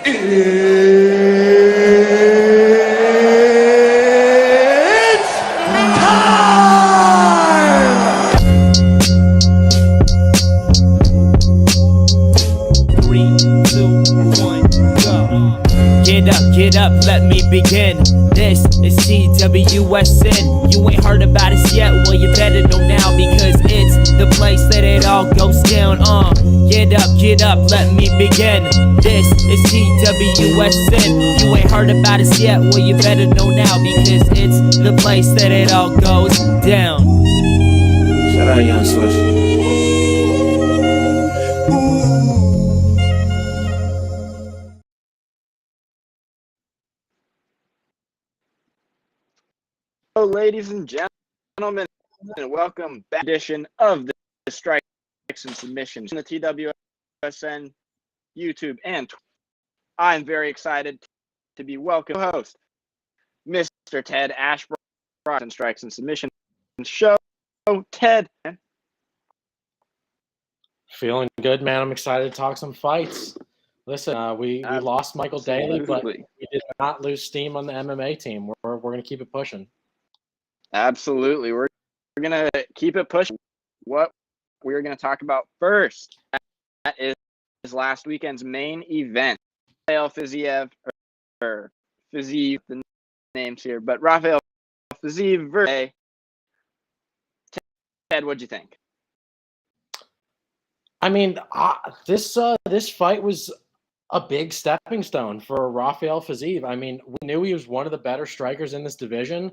It's time! 3, 2, 1, go. Get up, let me begin. This is TWSN. You ain't heard about us yet, well you better know now, because it's the place that it all goes down. Get up, let me begin. This is TWSN. You ain't heard about us yet, well you better know now, because it's the place that it all goes down. Shout out Young Swift. Hello, ladies and gentlemen, and welcome back to edition of the Strikes and Submissions on the TWSN, YouTube, and Twitter. I'm very excited to be welcome host, Mr. Ted Ashbrock on Strikes and Submissions show. Ted. Feeling good, man. I'm excited to talk some fights. Listen, we lost Michael Daly, but we did not lose steam on the MMA team. We're going to keep it pushing. Absolutely. We're going to keep it pushing. What we're going to talk about first, that is last weekend's main event. Rafael Fiziev, or Fiziev, the names here, but Rafael Fiziev versus Ted, what'd you think? I mean, this fight was a big stepping stone for Rafael Fiziev. I mean, we knew he was one of the better strikers in this division.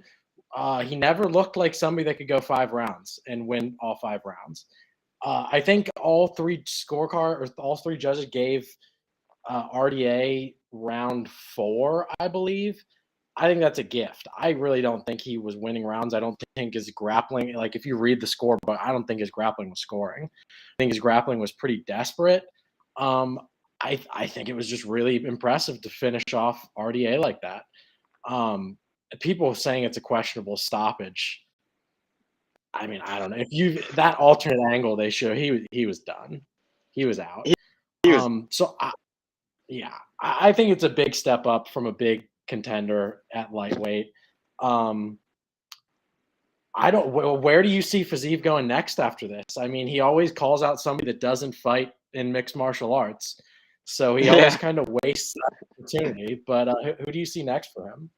He never looked like somebody that could go 5 rounds and win all 5 rounds. I think all three judges gave RDA round 4, I believe. I think that's a gift. I really don't think he was winning rounds. I don't think his grappling, like if you read the score, but I don't think his grappling was scoring. I think his grappling was pretty desperate. I think it was just really impressive to finish off RDA like that. People saying it's a questionable stoppage. I mean, I don't know. That alternate angle they show, he was done. He was out. I think it's a big step up from a big contender at lightweight. Where do you see Fiziev going next after this? I mean, he always calls out somebody that doesn't fight in mixed martial arts. So he always kind of wastes that opportunity. But who do you see next for him?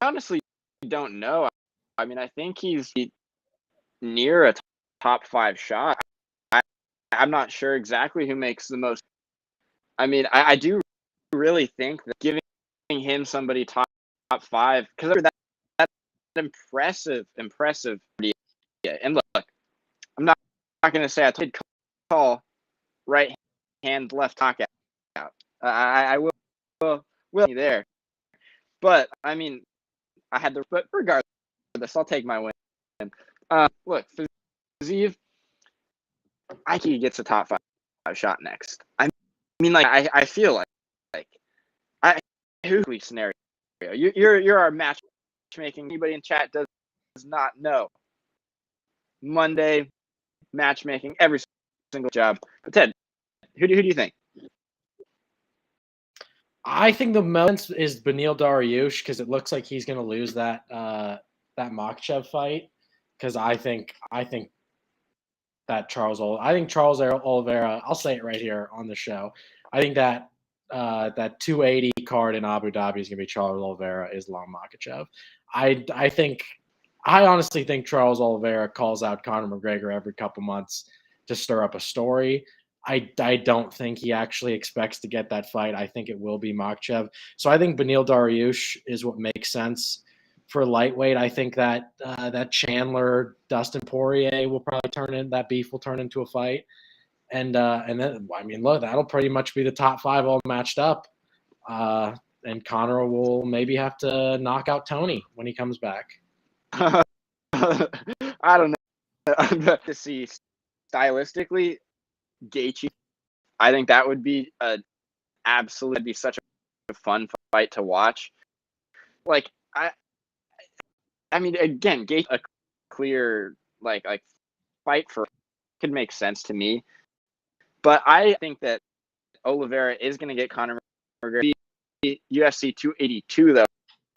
Honestly, don't know. I mean, I think he's near a top 5 shot. I'm not sure exactly who makes the most. I mean, I do really think that giving him somebody top 5, because that's impressive. Yeah, and look, I'm not going to say I did call right hand left knockout. I will be there, but I mean, but regardless, I'll take my win. Look, Fiziev, I think he gets a top 5 shot next. I mean, like I feel like who's scenario. You're our matchmaking. Anybody in chat does not know. Monday matchmaking, every single job. But Ted, who do you think? I think the most is Beneil Dariush, because it looks like he's going to lose that Makhachev fight. Because I think Charles Oliveira. I'll say it right here on the show. I think that 280 card in Abu Dhabi is going to be Charles Oliveira, Islam Makhachev. I honestly think Charles Oliveira calls out Conor McGregor every couple months to stir up a story. I don't think he actually expects to get that fight. I think it will be Makhachev. So I think Beneil Dariush is what makes sense for lightweight. I think that that Chandler Dustin Poirier will probably that beef will turn into a fight. And then, I mean, look, that'll pretty much be the top 5 all matched up. And Conor will maybe have to knock out Tony when he comes back. I don't know. I'm going to see stylistically Gaethje. I think that would be absolutely such a fun fight to watch. Like I mean, again, Gaethje, a clear like fight for could make sense to me. But I think that Oliveira is going to get Conor UFC 282 though,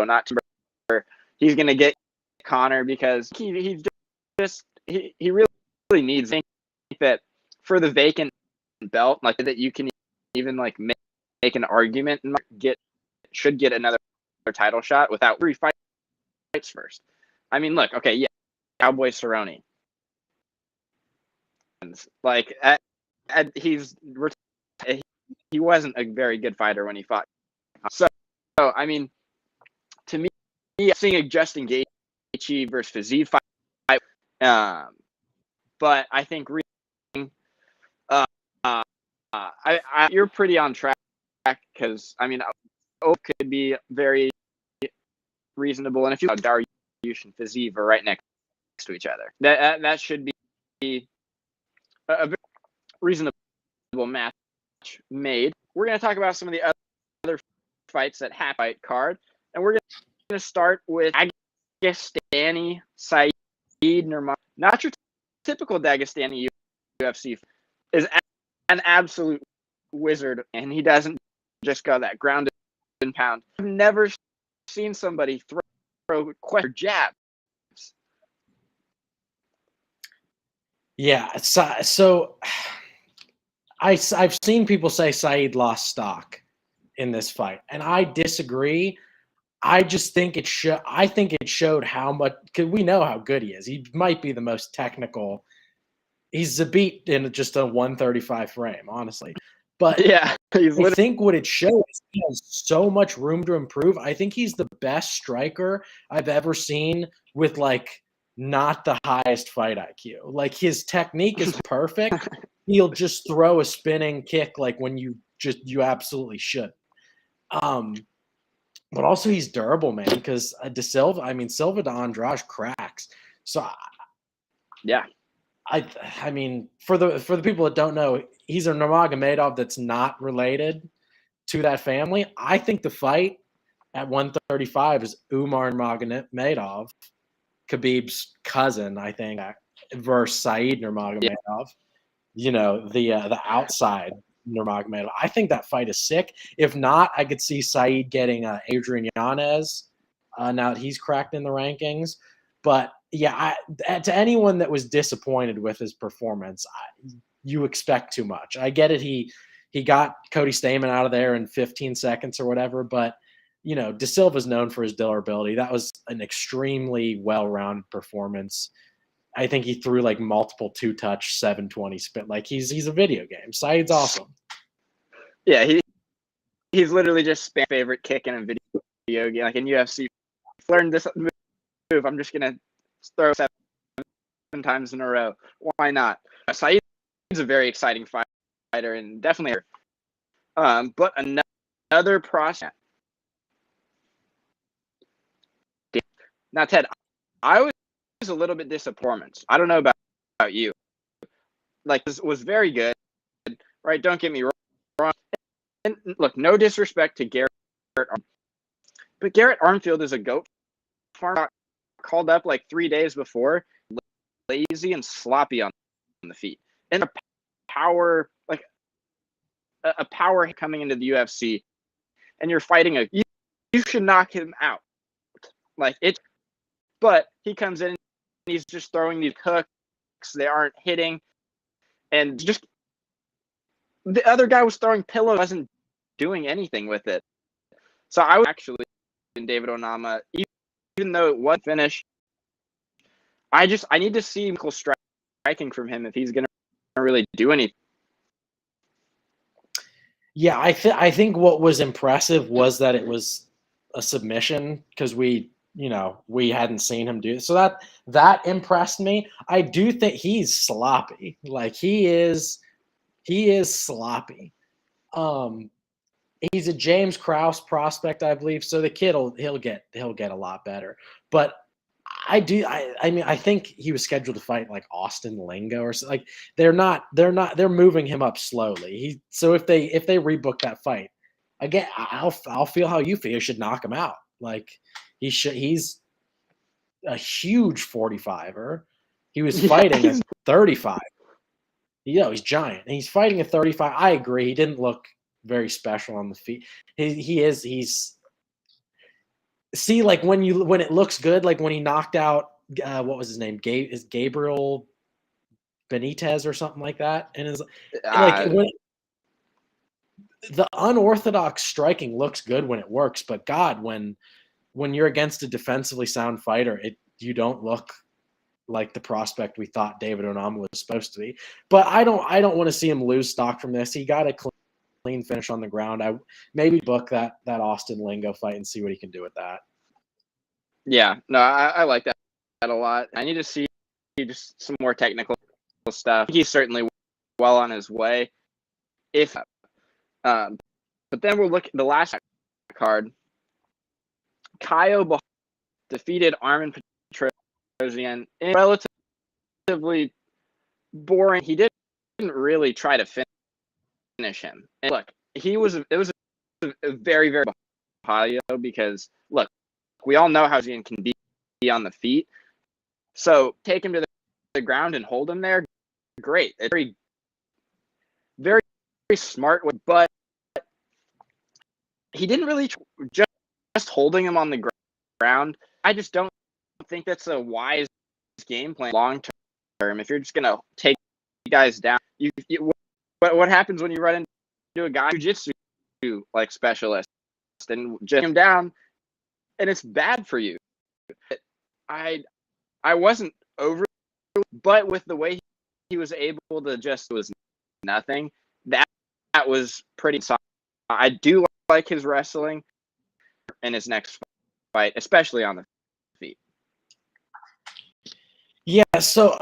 not he's gonna get Conor because he really needs. I think that for the vacant belt, like that you can even like make an argument and should get another title shot without 3 fights first. I mean, look, okay, yeah, Cowboy Cerrone, like he wasn't a very good fighter when he fought. So I mean, to me, seeing a Justin Gaethje versus Fiziev fight, but I think you're pretty on track because I mean, Oak could be very reasonable, and if you Dariush and Fiziev are right next to each other, that should be a very reasonable match made. We're going to talk about some of the other fights that have fight card, and we're going to start with Dagestani Saeed Nurmagomedov. Not your typical Dagestani UFC is an absolute wizard, and he doesn't just go that ground and pound. I've never seen somebody throw jabs. Yeah, so I've seen people say Saeed lost stock in this fight, and I disagree. I just think it showed how much, because we know how good he is. He might be the most technical. He's Zabit in just a 135 frame, honestly. But yeah, I think what it shows is he has so much room to improve. I think he's the best striker I've ever seen with like not the highest fight IQ. Like his technique is perfect. He'll just throw a spinning kick like when you absolutely should. But also he's durable, man, because Silva to Andrade cracks. So yeah. I mean, for the people that don't know, he's a Nurmagomedov that's not related to that family. I think the fight at 135 is Umar Nurmagomedov, Khabib's cousin, I think, versus Saeed Nurmagomedov. You know, the outside Nurmagomedov. I think that fight is sick. If not, I could see Saeed getting Adrian Yanez now that he's cracked in the rankings. But yeah, to anyone that was disappointed with his performance, you expect too much. I get it. He got Cody Stamann out of there in 15 seconds or whatever, but you know, De Silva's known for his durability. That was an extremely well-rounded performance. I think he threw like multiple 2-touch 720 spin. Like he's a video game. Saeed's awesome. Yeah, he's literally just spam favorite kick in a video game, like in UFC. Learned this move. I'm just gonna throw 7 times in a row. Why not? Saeed's a very exciting fighter and definitely. But another prospect. Now, Ted, I was a little bit disappointed. I don't know about you. Like, this was very good, right? Don't get me wrong. And look, no disrespect to Garrett, but Garrett Armfield is a goat farm. Called up like 3 days before, lazy and sloppy on the feet, and a power coming into the UFC, and you're fighting you should knock him out, like it. But he comes in, and he's just throwing these hooks, they aren't hitting, and just the other guy was throwing pillows, wasn't doing anything with it. So I was actually in David Onama, even though it was finished. I need to see equal striking from him if he's going to really do anything. Yeah, I think what was impressive was that it was a submission because we hadn't seen him do it. So that impressed me. I do think he's sloppy. Like he is sloppy. He's a James Krause prospect, I believe. So the kid he'll get a lot better. But I think he was scheduled to fight like Austin Lingo or something. Like they're moving him up slowly. So if they rebook that fight, again, I'll feel how you feel. You should knock him out. Like he's a huge 45er. He was fighting at 35. He's giant. And he's fighting at 35. I agree. He didn't look very special on the feet. He's see, like when it looks good, like when he knocked out what was his name? Gabriel Benitez or something like that. And it's like when the unorthodox striking looks good when it works, but God, when you're against a defensively sound fighter, you don't look like the prospect we thought David Onama was supposed to be. But I don't want to see him lose stock from this. He got a clean finish on the ground. I maybe book that Austin Lingo fight and see what he can do with that. Yeah, no, I like that a lot. I need to see just some more technical stuff. He's certainly well on his way. But then we'll look at the last card. Caio defeated Armin Petrosyan in relatively boring. He didn't really try to finish him. And look, it was a very, very Caio because look, we all know how Petrosyan can be on the feet. So take him to the ground and hold him there. Great. It's very, very, very smart, but he didn't really just holding him on the ground. I just don't think that's a wise game plan long term. If you're just gonna take guys down, what happens when you run into a guy jiu-jitsu like specialist and just him down, and it's bad for you. I wasn't over, but with the way he was able to just was nothing. That was pretty solid. I do like his wrestling in his next fight, especially on the feet. Yeah, so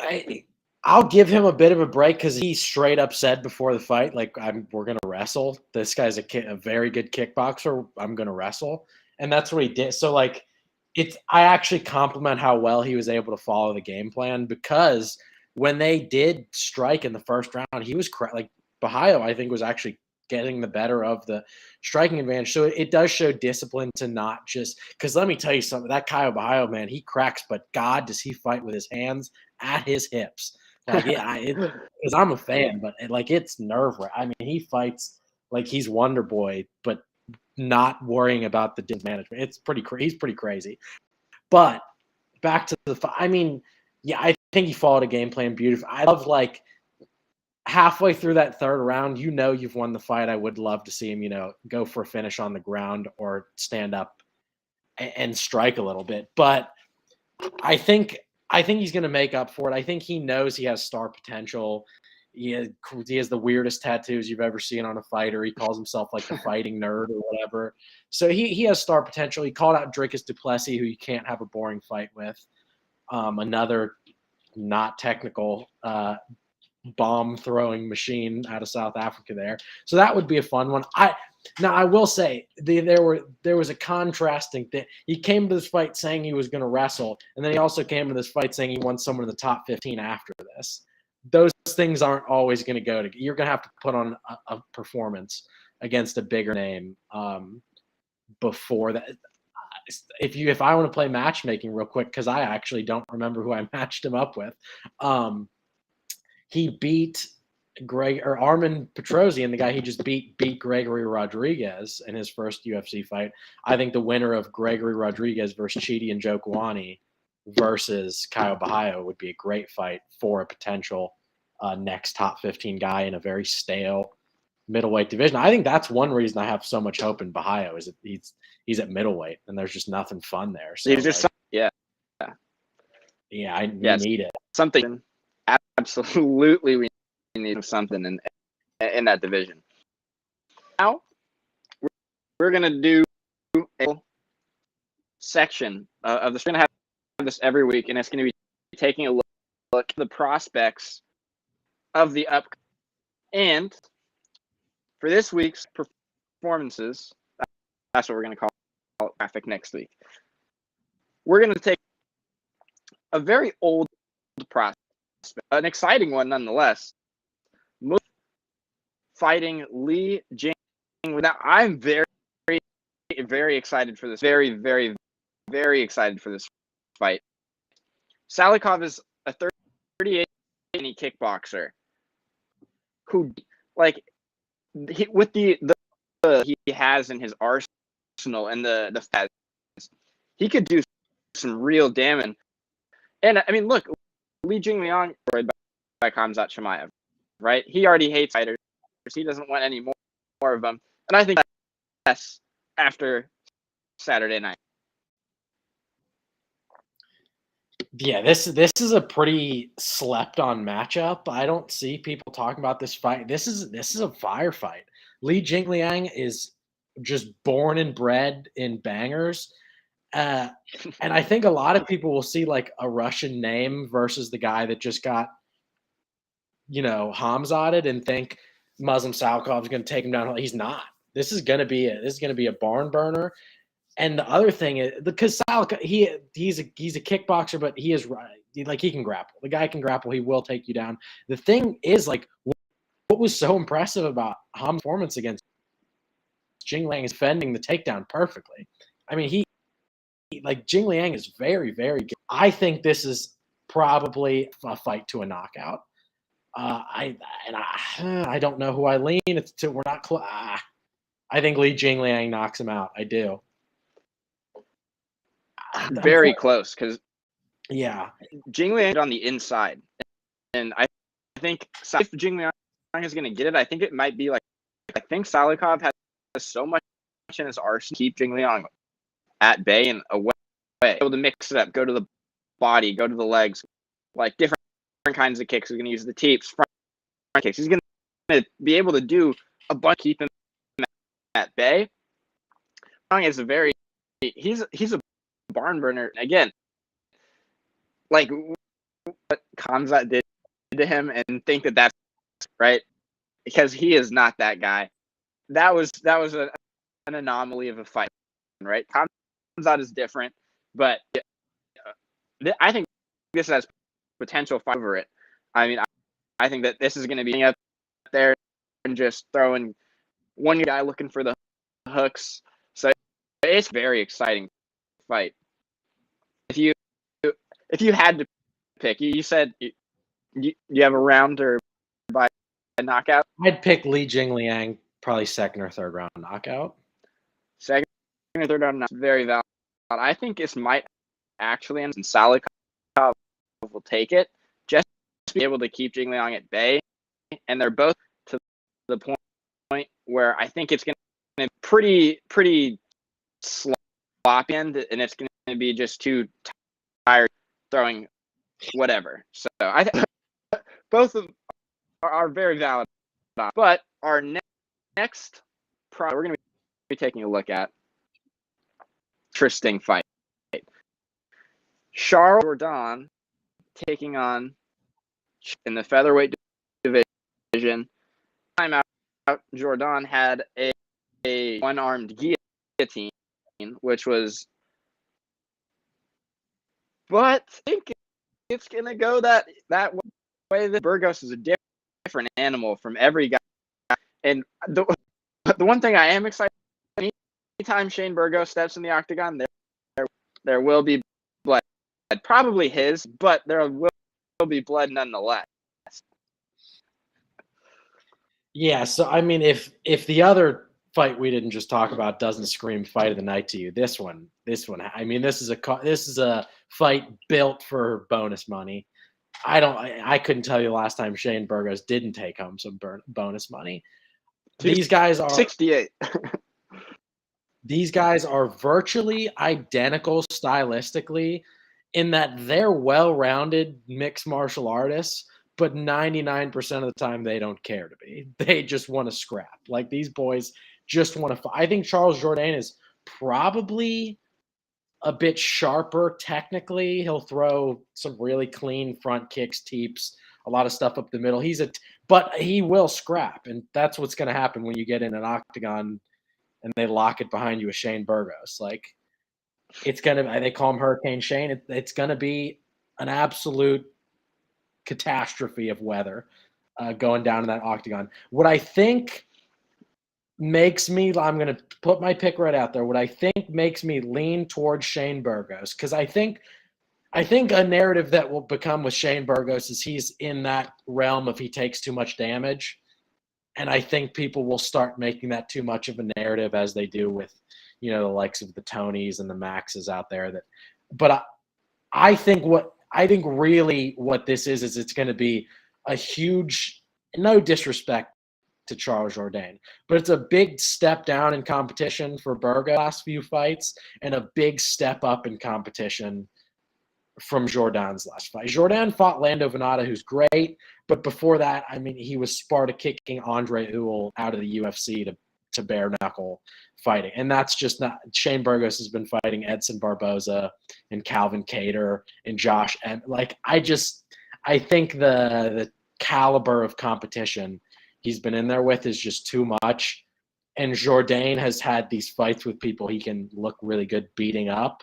I'll give him a bit of a break because he straight up said before the fight, like, we're going to wrestle. This guy's a very good kickboxer. I'm going to wrestle. And that's what he did. So, like, I actually compliment how well he was able to follow the game plan because when they did strike in the first round, he was like Bahio, I think, was actually getting the better of the striking advantage. So it does show discipline to not just – because let me tell you something, that Caio Bahio, man, he cracks, but God, does he fight with his hands at his hips. Like, because I'm a fan, but it's nerve-wracking. I mean, he fights like he's Wonder Boy, but not worrying about the distance management. He's pretty crazy. But back to the fight. I mean, yeah, I think he followed a game plan beautifully. I love, like, halfway through that third round, you've won the fight. I would love to see him, go for a finish on the ground or stand up and strike a little bit. But I think he's going to make up for it. I think he knows he has star potential. He has the weirdest tattoos you've ever seen on a fighter. He calls himself like the fighting nerd or whatever. So he has star potential. He called out Dricus du Plessis, who you can't have a boring fight with. Another not technical bomb throwing machine out of South Africa there. So that would be a fun one. I will say there was a contrasting thing. He came to this fight saying he was going to wrestle, and then he also came to this fight saying he wants someone in the top 15 after this. Those things aren't always going to go together. You're going to have to put on a performance against a bigger name before that. If I want to play matchmaking real quick, because I actually don't remember who I matched him up with. He beat Armin Petrosyan, the guy he just beat Gregory Rodriguez in his first UFC fight. I think the winner of Gregory Rodriguez versus Chidi and Njokuani versus Caio Bahio would be a great fight for a potential next top 15 guy in a very stale middleweight division. I think that's one reason I have so much hope in Bahio is that he's at middleweight and there's just nothing fun there. So he's just we need it. Something. Absolutely, we need something in that division. Now, we're going to do a section of this. We're going to have this every week, and it's going to be taking a look at the prospects of the up. And for this week's performances, that's what we're going to call graphic next week. We're going to take a very old prospect. An exciting one nonetheless. Fighting Li Jing. Now, I'm very, very excited for this. Very, very, very excited for this fight. Salikov is a 38 kickboxer who, with the he has in his arsenal and the fast, he could do some real damage. And I mean, look, Li Jingliang by Khamzat Chimaev, right? He already hates fighters. He doesn't want any more of them. And I think that's after Saturday night. Yeah, this is a pretty slept on matchup. I don't see people talking about this fight. This is a firefight. Li Jingliang is just born and bred in bangers. And I think a lot of people will see like a Russian name versus the guy that just got, Hamzatted and think Muslim Salkov is going to take him down. He's not. This is going to be a barn burner. And the other thing is because Salkov, he's a kickboxer, but he is right. He can grapple. The guy can grapple. He will take you down. The thing is, like, what was so impressive about Ham's performance against Jingliang is defending the takedown perfectly. I mean, Jingliang is very, very good. I think this is probably a fight to a knockout. I don't know who I lean. We're not close. I think Li Jingliang knocks him out. I do. Very close because Jingliang on the inside, and I think if Jingliang is going to get it, I think it might be like I think Salkov has so much in his arsenal to keep Jingliang at bay and away, able to mix it up, go to the body, go to the legs, like different kinds of kicks. He's going to use the teeps, front kicks. He's going to be able to do a bunch, keep him at bay. Is he's a barn burner again. Like what Khamzat did to him, and think that's right because he is not that guy. That was an anomaly of a fight, right? Khamzat is different, but I think this has potential fight over it. I mean, I think that this is going to be up there and just throwing one guy looking for the hooks. So it's a very exciting fight. If you had to pick, you said you have a round or by a knockout. I'd pick Li Jingliang, probably second or third round knockout. Second or third round, very valid. I think this might actually end, and Salkov will take it just to be able to keep Jingliang at bay, and they're both to the point where I think it's going to be pretty sloppy end, and it's going to be just too tired throwing whatever. So I think both of them are very valid. But our next we're going to be taking a look at interesting fight. Charles Jourdain taking on in the featherweight division. Time out, Jourdain had a one-armed guillotine, which was, but I think it's gonna go that way. That Burgos is a different animal from every guy, and the one thing I am excited. Anytime Shane Burgos steps in the octagon, there will be blood. Probably his, but there will be blood nonetheless. Yeah, so I mean, if the other fight we didn't just talk about doesn't scream fight of the night to you, this one, I mean, this is a fight built for bonus money. I couldn't tell you the last time Shane Burgos didn't take home some bonus money. These guys are 68. These guys are virtually identical stylistically in that they're well-rounded mixed martial artists, but 99% of the time they don't care to be. They just want to scrap. Like, these boys just want to fight. I think Charles Jourdain is probably a bit sharper technically. He'll throw some really clean front kicks, teeps, a lot of stuff up the middle. But he will scrap, and that's what's going to happen when you get in an octagon and they lock it behind you with Shane Burgos. Like, it's going to – they call him Hurricane Shane. It's going to be an absolute catastrophe of weather going down in that octagon. What I think makes me – I'm going to put my pick right out there. What I think makes me lean towards Shane Burgos, because I think a narrative that will become with Shane Burgos is he's in that realm of he takes too much damage. And I think people will start making that too much of a narrative, as they do with, the likes of the Tonys and the Maxes out there. But I think really what this is it's going to be a huge, no disrespect to Charles Jourdain, but it's a big step down in competition for Burgos last few fights, and a big step up in competition from Jourdain's last fight. Jourdain fought Lando Venata, who's great, but before that, I mean, he was Sparta kicking Andre Ewell out of the UFC to bare knuckle fighting. And that's just not – Shane Burgos has been fighting Edson Barboza and Calvin Kattar and Josh. And, I think the caliber of competition he's been in there with is just too much. And Jourdain has had these fights with people he can look really good beating up.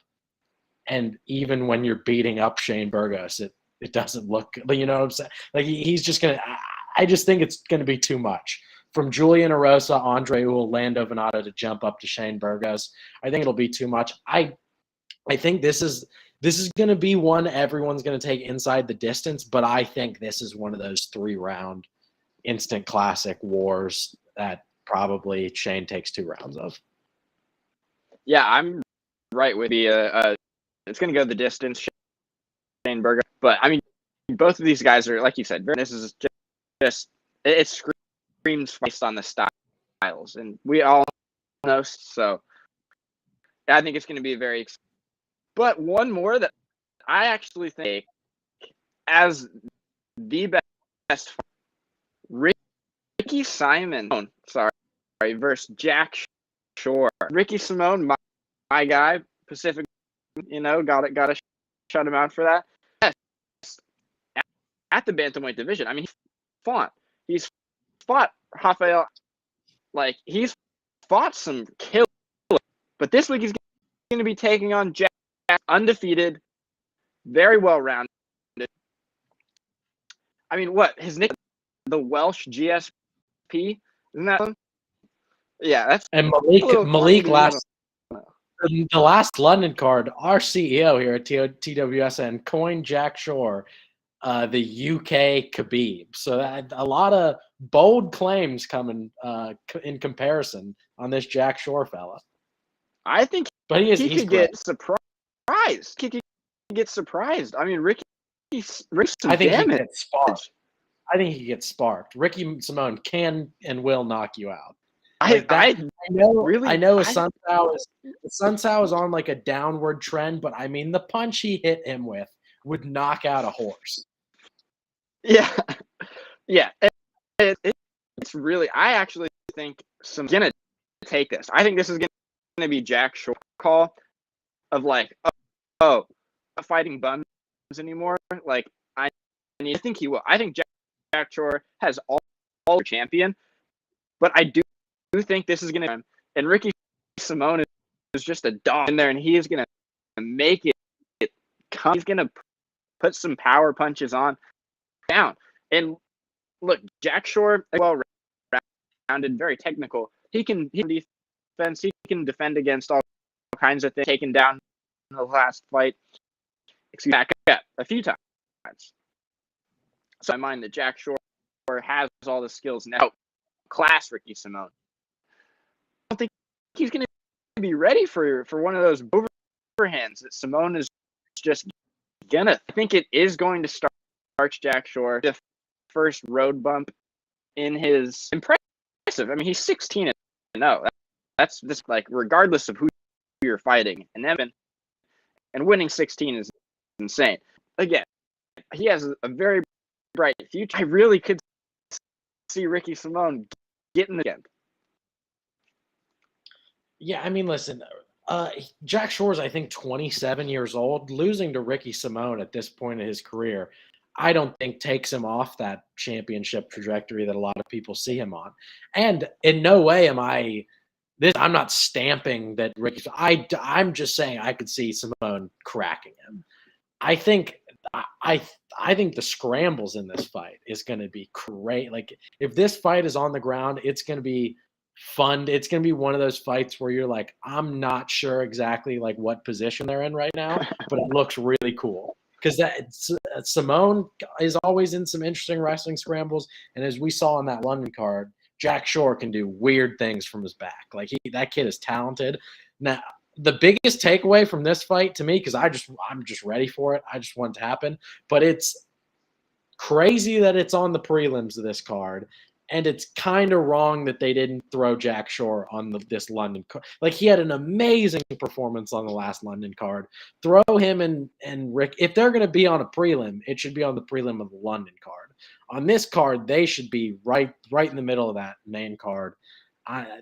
And even when you're beating up Shane Burgos, it doesn't look – you know what I'm saying? He's just going to – I just think it's going to be too much. From Julian Erosa, Andre Ewell, Lando Venata to jump up to Shane Burgos, I think it'll be too much. I think this is going to be one everyone's going to take inside the distance, but I think this is one of those 3-round instant classic wars that probably Shane takes 2 rounds of. Yeah, I'm right with you. It's going to go the distance, Shane Burgos. But, I mean, both of these guys are, like you said, this is just it screams based on the styles. And we all know, so I think it's going to be very exciting. But one more that I actually think as the best fight, Ricky Simon, versus Jack Shore. Ricky Simone, my guy, Pacific, got to shut him out for that. Yes, at the bantamweight division. I mean, he's fought Rafael, he's fought some killers. But this week he's going to be taking on Jack, undefeated, very well-rounded. I mean, what? His nickname, the Welsh GSP? Isn't that him? Yeah, that's... And Malik the last London card, our CEO here at TWSN coined Jack Shore the UK Khabib. So a lot of bold claims coming in comparison on this Jack Shore fella. I think but he could get surprised. He could get surprised. I mean, Ricky's I think he gets sparked. I think he gets sparked. Ricky Simone can and will knock you out. I know Sun Tzu is on a downward trend, but I mean the punch he hit him with would knock out a horse. Yeah. It's really. I actually think Simone's gonna take this. I think this is gonna be Jack Shore call of not fighting bums anymore. I think he will. I think Jack Shore has all champion, but I do think this is going to – and Ricky Simone is just a dog in there, and he is going to make it come. He's going to put some power punches on down. And, look, Jack Shore, well-rounded, very technical. He can defense. He can defend against all kinds of things, taken down in the last fight. Back up a few times. So I mind that Jack Shore has all the skills now. Class Ricky Simone. I don't think he's going to be ready for one of those overhands that Simone is just gonna. I think it is going to start Jack Shore. The first road bump in his impressive. I mean, he's 16-0. That's just regardless of who you're fighting, and winning 16 is insane. Again, he has a very bright future. I really could see Ricky Simone getting again. Yeah, I mean, listen, Jack Shore's, I think, 27 years old. Losing to Ricky Simone at this point in his career, I don't think takes him off that championship trajectory that a lot of people see him on. And in no way am I'm not stamping that Ricky. I'm just saying I could see Simone cracking him. I think the scrambles in this fight is going to be great. If this fight is on the ground, it's going to be fun. It's going to be one of those fights where you're I'm not sure exactly what position they're in right now, but it looks really cool because Simone is always in some interesting wrestling scrambles. And as we saw on that London card, Jack Shore can do weird things from his back. Like that kid is talented. Now, the biggest takeaway from this fight to me, because I'm just ready for it. I just want it to happen. But it's crazy that it's on the prelims of this card. And it's kind of wrong that they didn't throw Jack Shore on this London card. Like, he had an amazing performance on the last London card. Throw him and Rick. If they're going to be on a prelim, it should be on the prelim of the London card. On this card, they should be right in the middle of that main card.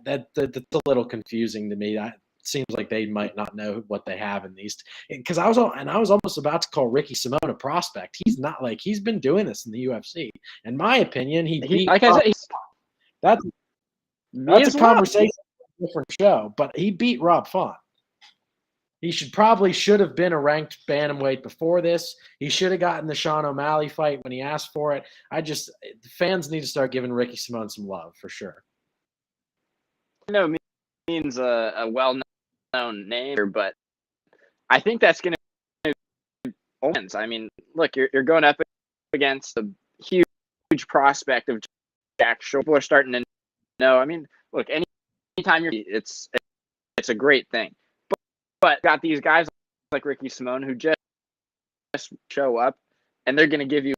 That's a little confusing to me. It seems like they might not know what they have in these. Because I was almost about to call Ricky Simone a prospect. He's not. Like, he's been doing this in the UFC. In my opinion, he beat. Like I said, that's a conversation for a different show. But he beat Rob Font. He should have been a ranked bantamweight before this. He should have gotten the Sean O'Malley fight when he asked for it. Fans need to start giving Ricky Simone some love for sure. No means a well-known name, but I think that's going to. I mean, look, you're going up against a huge prospect of Jack Shore. People are starting to know. I mean, look, anytime it's a great thing. But got these guys like Ricky Simone who just show up, and they're going to give you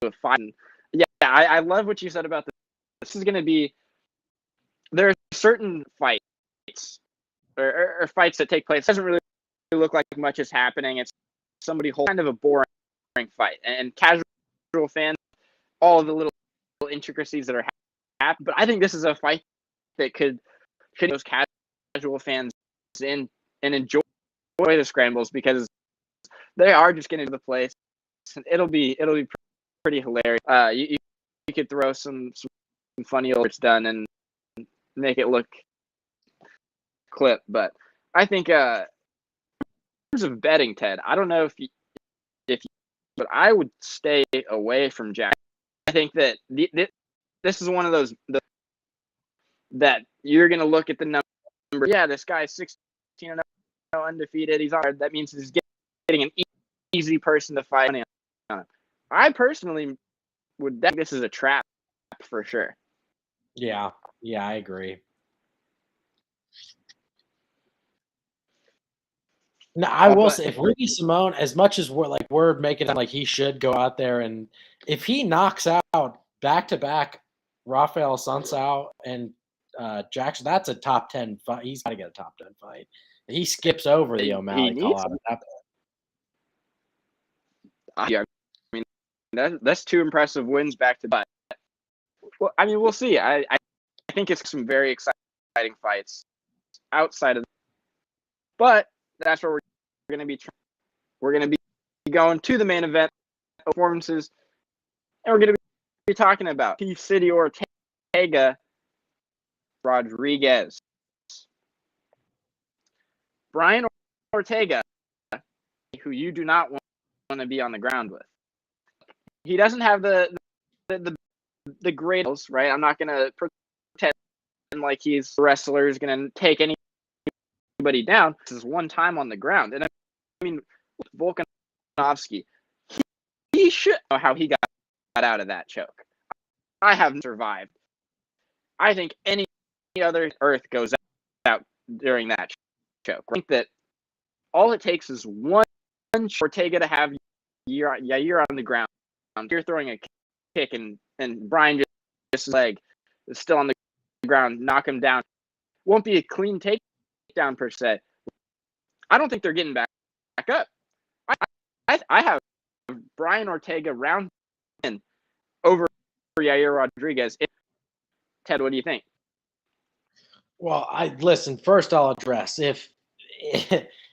a fight. Yeah, I love what you said about this. This is going to be – there are certain fights or fights that take place. It doesn't really look like much is happening. It's somebody holding kind of a boring fight. And casual fans, all of the little intricacies that are happening. But I think this is a fight that could those casual fans in and enjoy the scrambles, because they are just getting to the place. It'll be pretty hilarious. You could throw some funny old done and make it look clip, but I think in terms of betting, Ted, I don't know if you, but I would stay away from Jack. I think that this is one of those that you're gonna look at the number. Yeah, this guy's 16-0 undefeated. He's hard. That means he's getting an easy person to fight on. I personally would think this is a trap for sure. Yeah, I agree. No, I will say, if Ricky Simone, as much as we're making it like he should go out there, and if he knocks out back-to-back Rafael Sunsao and Jackson, that's a top 10 fight. He's got to get a top 10 fight. He skips over the O'Malley call out at that point. Yeah, I mean that's two impressive wins back to back. Well, I mean, we'll see. I think it's some very exciting fights outside of, but that's where we're going to be. We're going to be going to the main event performances, and we're going to be talking about City Ortega, Rodriguez. Brian Ortega, who you do not want to be on the ground with. He doesn't have the great, right? I'm not going to pretend like he's a wrestler who's going to take anybody down. This is one time on the ground. And I mean, Volkanovski, he should know how he got out of that choke. I haven't survived. I think any other earth goes out during that choke. I think that all it takes is one Ortega to have Yair on the ground. You're throwing a kick and Brian just leg is still on the ground, knock him down. Won't be a clean takedown per se. I don't think they're getting back up. I have Brian Ortega round 10 over Yair Rodriguez. Ted, what do you think? Well, listen. First, I'll address if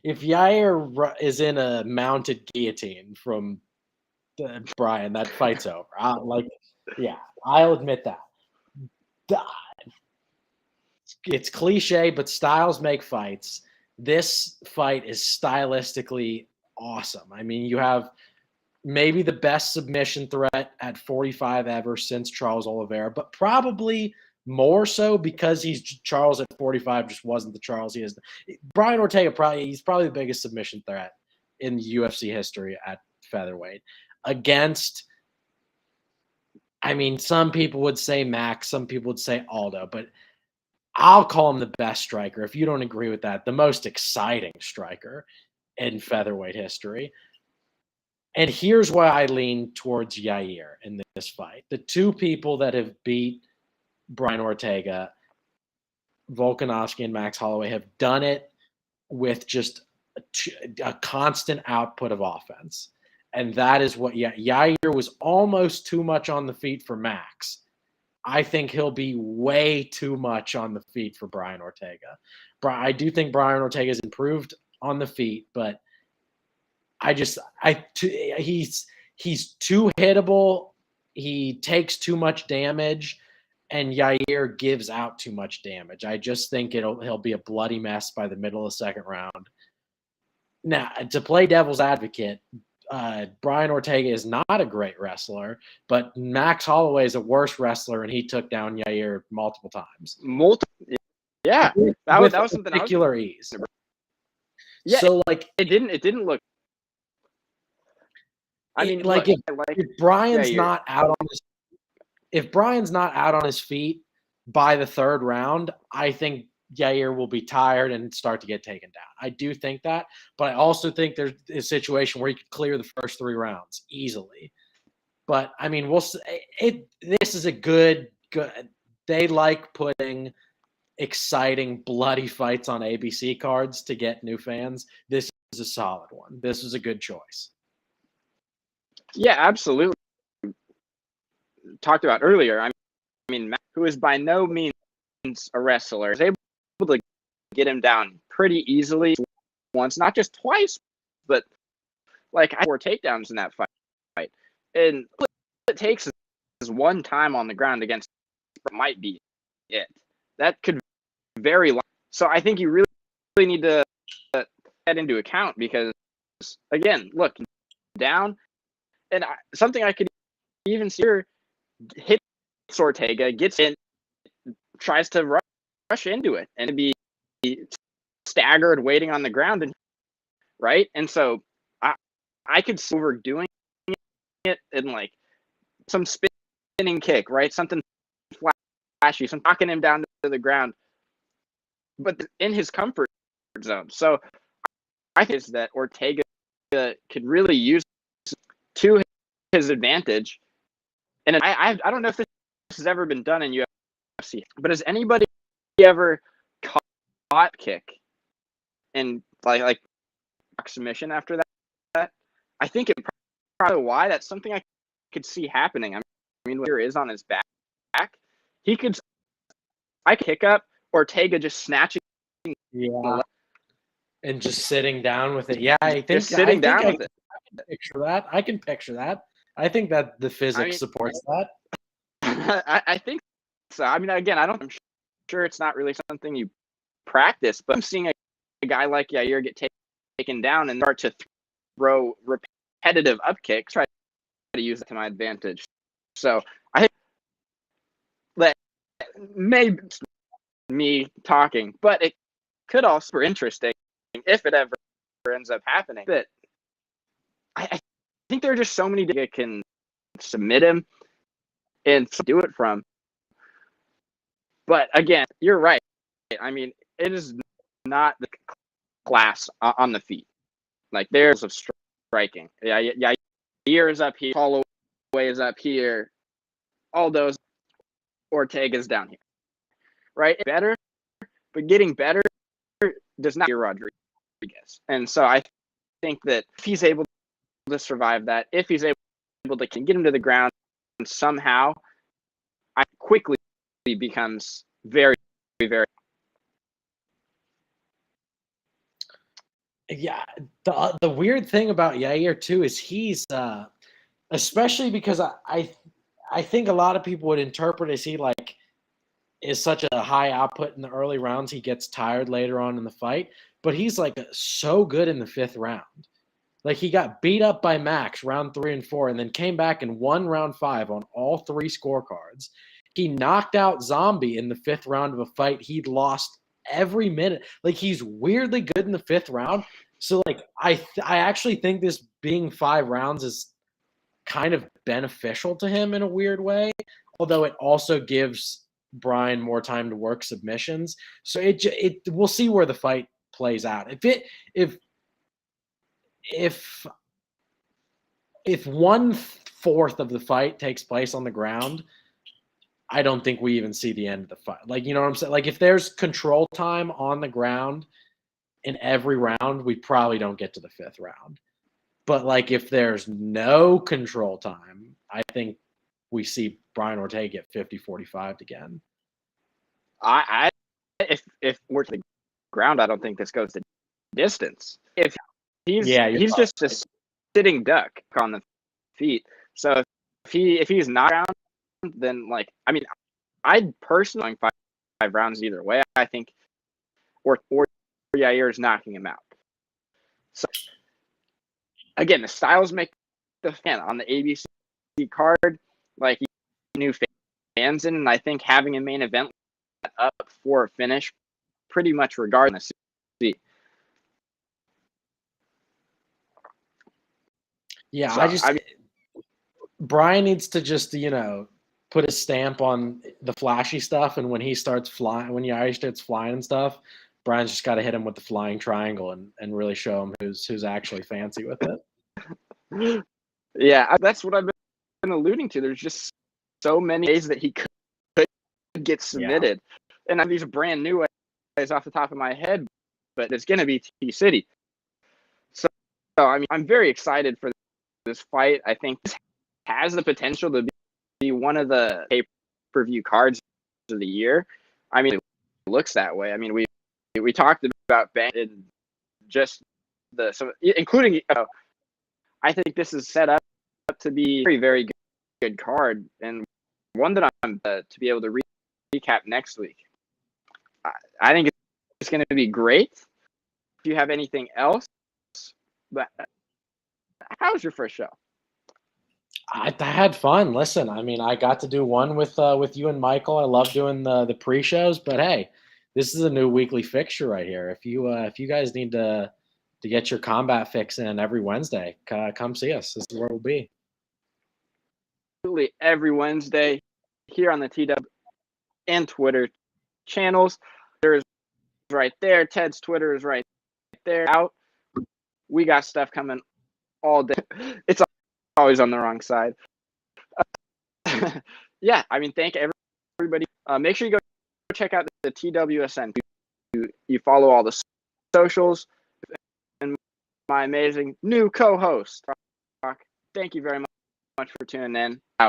Yair is in a mounted guillotine from Brian, that fight's over. I'll admit that. It's cliche, but styles make fights. This fight is stylistically awesome. I mean, you have maybe the best submission threat at 45 ever since Charles Oliveira, but probably more so because Charles at 45 just wasn't the Charles he is. Brian Ortega he's probably the biggest submission threat in UFC history at featherweight against I mean, some people would say Max, some people would say Aldo, but I'll call him the best striker. If you don't agree with that, the most exciting striker in featherweight history. And here's why I lean towards Yair in this fight. The two people that have beat Brian Ortega, Volkanovski and Max Holloway, have done it with just a constant output of offense. And that is what Yair was almost too much on the feet for Max. I think he'll be way too much on the feet for Brian Ortega. I do think Brian Ortega has improved on the feet, but he's too hittable. He takes too much damage, and Yair gives out too much damage. I just think he'll be a bloody mess by the middle of the second round. Now, to play devil's advocate, Brian Ortega is not a great wrestler, but Max Holloway is a worse wrestler, and he took down Yair multiple times. Yeah, that was something particular ease. Yeah, so like it didn't look. I mean, like look, if Brian's Yair. not out on if Brian's not out on his feet by the third round, I think Yair will be tired and start to get taken down. I do think that, but I also think there's a situation where he could clear the first 3 rounds easily. But I mean, this is a good. They like putting exciting, bloody fights on ABC cards to get new fans. This is a solid one. This is a good choice. Yeah, absolutely. Talked about earlier. I mean, Matt, who is by no means a wrestler, is able to get him down pretty easily once, not just twice, but like 4 takedowns in that fight. And what it takes is one time on the ground against might be it. That could vary long. So I think you really need to take that into account because, again, look, down, and something I could even see here, hits Ortega, gets in, tries to rush into it, and to be staggered, waiting on the ground, and right. And so I could see overdoing it in like some spinning kick, right? Something flashy, some knocking him down to the ground, but in his comfort zone. So I think that Ortega could really use to his advantage. And I don't know if this has ever been done in UFC, but has anybody ever caught kick and like submission after that? I think it probably why that's something I could see happening. I mean, here is on his back. I could kick up Ortega just snatching. Yeah. And just sitting down with it. Yeah, I think just sitting down with it. I can picture that. I think that the physics supports that. I think so. I mean, again, I'm sure it's not really something you practice, but I'm seeing a guy like Yair get taken down and start to throw repetitive up kicks, try to use it to my advantage. So I think that maybe me talking, but it could also be interesting if it ever ends up happening. That I think there are just so many that can submit him and do it from. But again, you're right. I mean, it is not the class on the feet. Like there's of striking. Yeah. Yair is up here. Holloway is up here. All those Ortega's down here. Right? Better, but getting better does not Yair Rodriguez. And so I think that if he's able to survive that, if he's able to get him to the ground somehow, I quickly becomes very, very. Yeah, the weird thing about Yair too is he's especially because I think a lot of people would interpret as he like is such a high output in the early rounds, he gets tired later on in the fight, but he's like so good in the 5th round. Like he got beat up by Max round 3 and 4 and then came back and won round 5 on all 3 scorecards. He knocked out Zombie in the 5th round of a fight he'd lost every minute. Like he's weirdly good in the 5th round. So like I actually think this being 5 rounds is kind of beneficial to him in a weird way. although it also gives Brian more time to work submissions. So we'll see where the fight plays out. If 1/4 of the fight takes place on the ground, I don't think we even see the end of the fight. Like, you know what I'm saying? Like, if there's control time on the ground in every round, we probably don't get to the 5th round. But, like, if there's no control time, I think we see Brian Ortega get 50-45 again. If we're to the ground, I don't think this goes to distance. If he's just a sitting duck on the feet. So if he's not around, then like, I mean, I'd personally going 5 rounds either way. I think, or Yair is knocking him out. So again, the styles make the fan on the ABC card. Like, new fans in, and I think having a main event up for a finish, pretty much regardless. Yeah, so, Brian needs to just, put a stamp on the flashy stuff, and when he starts flying, when Yair starts flying and stuff, Brian's just got to hit him with the flying triangle and really show him who's actually fancy with it. Yeah, that's what I've been alluding to. There's just so many ways that he could get submitted, and these are brand new ways off the top of my head, but it's going to be T-City. So I mean, I'm very excited for this fight. I think this has the potential to be one of the pay-per-view cards of the year. I mean, it looks that way. I mean, we talked about just including. I think this is set up to be a very, very good card, and one that I'm to be able to recap next week. I think it's going to be great. If you have anything else, but how was your first show? I had fun. Listen, I mean, I got to do one with you and Michael. I love doing the pre-shows, but hey, this is a new weekly fixture right here. If you guys need to get your combat fix in every Wednesday, come see us. This is where we'll be. Absolutely, every Wednesday here on the TW and Twitter channels. There is right there. Ted's Twitter is right there. Out. We got stuff coming all day. It's always on the wrong side. Yeah, I mean, thank everybody. Make sure you go check out the TWSN. You follow all the socials and my amazing new co-host. Thank you very much for tuning in. Out.